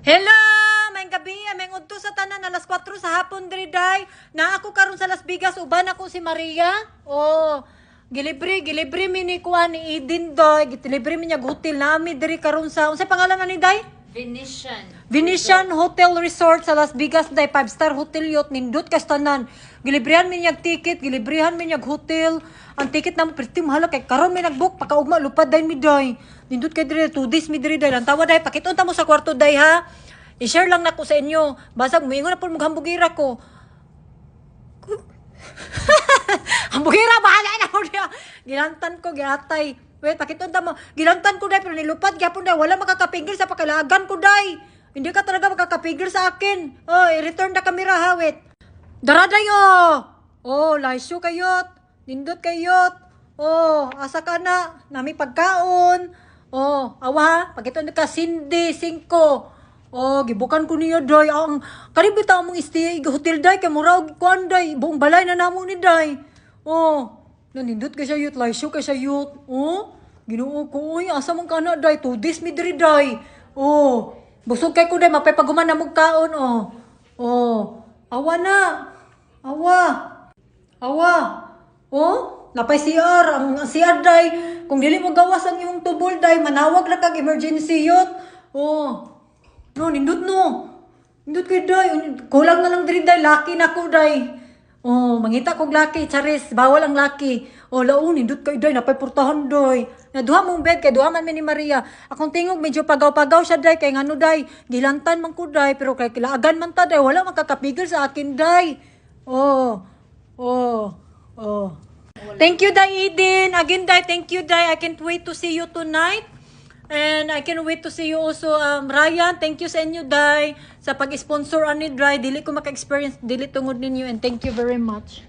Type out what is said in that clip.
Hello! May gabi, may udto sa tanan alas 4 sa hapon diri day. Na ako karon sa Las Vegas uban ako si Maria. Oh, gilibre mi ni kuan ni Eden doy. Gilibre mi niya hotel nami diri karon sa unsay pangalan na ni day? Venetian Hotel Resort sa Las Vegas day, 5-star hotel yot, nindot ka tanan. Gilibrihan mi niyag ticket, gilibrihan mi niyag hotel. Ang ticket namo pretty mahal kay karon mi nagbook pakaugma lupad day mi day. Nindot kay diri 2 days mi diri day. Lang tawa day pakiton ta mo sa kwarto day ha. I-share lang nako sa inyo. Basag moingon na pud mo hambugira ko. Hambugira bahala na ko diya. Gilantan ko giatay. Wait, pakiton ta mo. Gilantan ko day pero nilupad gyapon day. Wala makakapigil sa pakalagan ko day. Hindi ka talaga makakapigil sa akin. Oh, i-return na kamera ha, wait. Daraday oh. Oh, laisyo kayot. Nindot kayot. Oh, asa ka na? Nami pagkaon. Oh, awa ha. Pakiton ka Cindy 5. Oh, gibukan ko niya day. Ang karibita mong stay hotel day kay mura og kuan day. Buong balay na namo ni day. Oh, nanindot ka siya yut, laisyo ka siya yut. Oh, Ginoo ko uy, asa man kana day 2 days mi diri day. Oh, busog kay ko day mapaypaguman na mog kaon oh. Oh, awa na. Awa. Awa. Oh, napay CR ang CR day. Kung dili mo gawas ang imong tubol day, manawag ra kag emergency yut. Oh. No, nindot no. Nindot kay day. Kulang na lang diri day, laki na ko day. Oh, mangita kog laki, charis, bawal ang laki. Oh, laon nindot kay day, napay portahan day. Na duha mong bed kay duha man mi ni Maria. Akong tingog medyo pagaw-pagaw siya day kay ngano day, gilantan man ko day pero kay kilaagan man ta day, wala makakapigil sa akin day. Oh. Oh. Oh. Thank you day Eden. Again day, thank you day. I can't wait to see you tonight. And I can wait to see you also, Ryan. Thank you sa inyo, Day, sa pag-sponsor ani Dry. Dili ko maka-experience, dili tungod ninyo. And thank you very much.